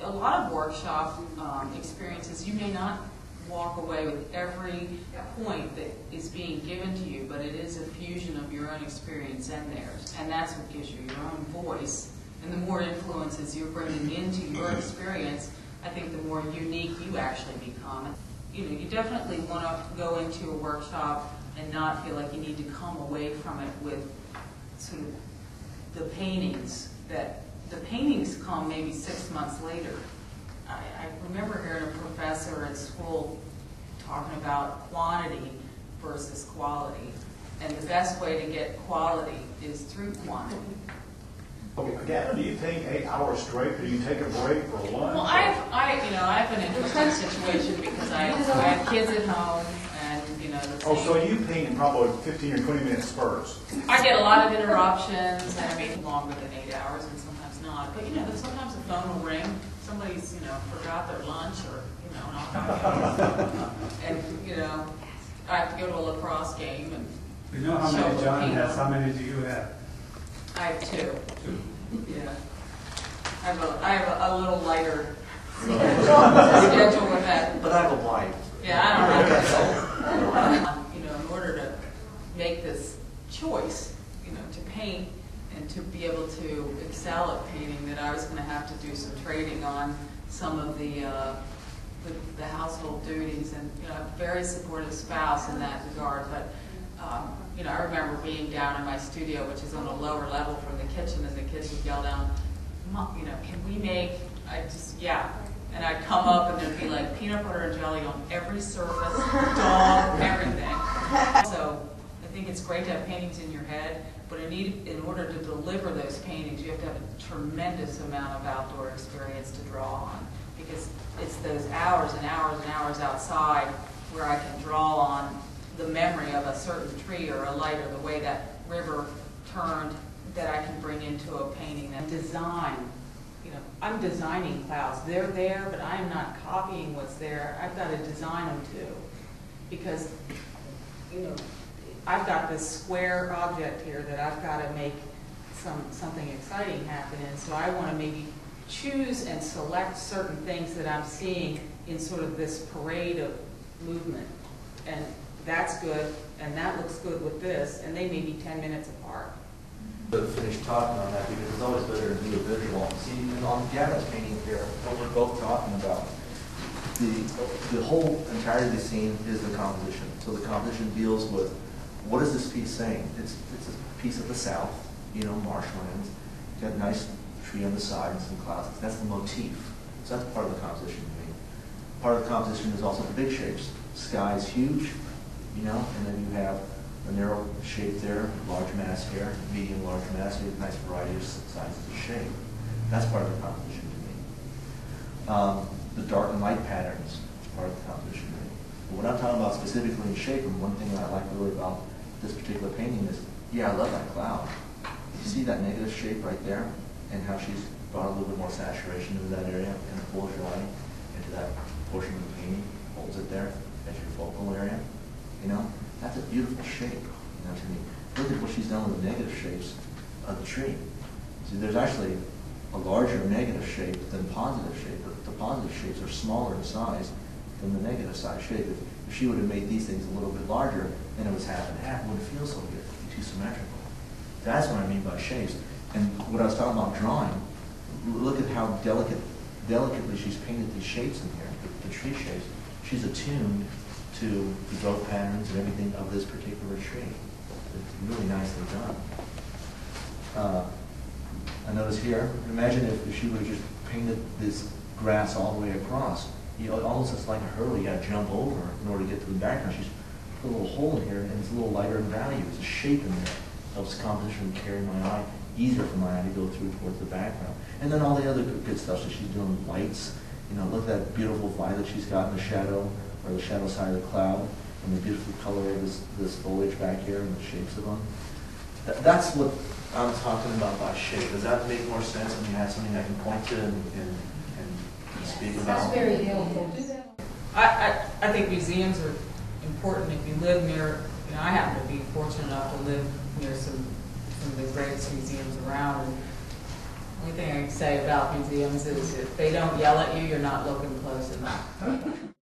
a lot of workshop experiences, you may not walk away with every point that is being given to you, but it is a fusion of your own experience and theirs, and that's what gives you your own voice. And the more influences you're bringing into your experience, I think the more unique you actually become. You know, you definitely want to go into a workshop and not feel like you need to come away from it with sort of the paintings that the paintings come maybe 6 months later. I remember hearing a professor at school talking about quantity versus quality, and the best way to get quality is through quantity. Okay, Gavin, do you paint 8 hours straight, or do you take a break for lunch? Well, I've been in a interesting situation because I have kids at home, and so you paint in probably 15 or 20 minute spurts. I get a lot of interruptions, and I mean longer than 8 hours, and sometimes not. But sometimes the phone will ring. Somebody's forgot their lunch, or and I have to go to a lacrosse game and. We know how many John has. How many do you have? I have 2. Yeah. I have a little lighter schedule with that. But I have a wife. Yeah, I don't know. In order to make this choice, to paint and to be able to excel at painting, that I was going to have to do some trading on some of the household duties, and a very supportive spouse in that regard. But I remember being down in my studio, which is on a lower level from the kitchen, and the kids would yell down, "Mom, can we make?" And I'd come up, and there'd be like peanut butter and jelly on every surface, dog, everything. So I think it's great to have paintings in your head, but in order to deliver those paintings, you have to have a tremendous amount of outdoor experience to draw on, because it's those hours and hours and hours outside where I can draw on the memory of a certain tree or a light or the way that river turned that I can bring into a painting. And design, I'm designing clouds. They're there, but I'm not copying what's there. I've got to design them too, because I've got this square object here that I've got to make something exciting happen in. So I want to maybe choose and select certain things that I'm seeing in sort of this parade of movement, and that's good, and that looks good with this, and they may be 10 minutes apart. But finish talking on that, because it's always better to do a visual. See, on Gavin's painting here, what we're both talking about, the whole entirety of the scene is the composition. So the composition deals with, what is this piece saying? It's a piece of the South, marshlands. You've got a nice tree on the side and some clouds. That's the motif. So that's part of the composition to me. Part of the composition is also the big shapes. Sky is huge, and then you have a narrow shape there, large mass here, medium, large mass. You have a nice variety of sizes of shape. That's part of the composition to me. The dark and light patterns is part of the composition to me. But what I'm talking about specifically in shape, and one thing that I like really about this particular painting is, I love that cloud. You see that negative shape right there, and how she's brought a little bit more saturation into that area, and pulls your eye into that portion of the painting, holds it there as your focal area. That's a beautiful shape, to me. Look at what she's done with the negative shapes of the tree. See, there's actually a larger negative shape than positive shape, but the positive shapes are smaller in size than the negative side shape. If she would have made these things a little bit larger, then it was half and half, it wouldn't feel so good. It'd be too symmetrical. That's what I mean by shapes. And what I was talking about drawing, look at how delicately she's painted these shapes in here, the tree shapes. She's attuned to the growth patterns and everything of this particular tree. It's really nicely done. I notice here, imagine if she would have just painted this grass all the way across. Almost it's like a hurdle you got to jump over in order to get to the background. She's put a little hole in here, and it's a little lighter in value. It's a shape in there. Helps the composition carry my eye, easier for my eye to go through towards the background. And then all the other good stuff that she's doing with lights. Look at that beautiful violet she's got in the shadow, or the shadow side of the cloud, and the beautiful color of this foliage back here and the shapes of them. That's what I'm talking about by shape. Does that make more sense when you have something I can point to and speak about? That's very helpful. I think museums are important. If you live near, I happen to be fortunate enough to live near some of the greatest museums around. And Only thing I can say about museums is if they don't yell at you, you're not looking close enough.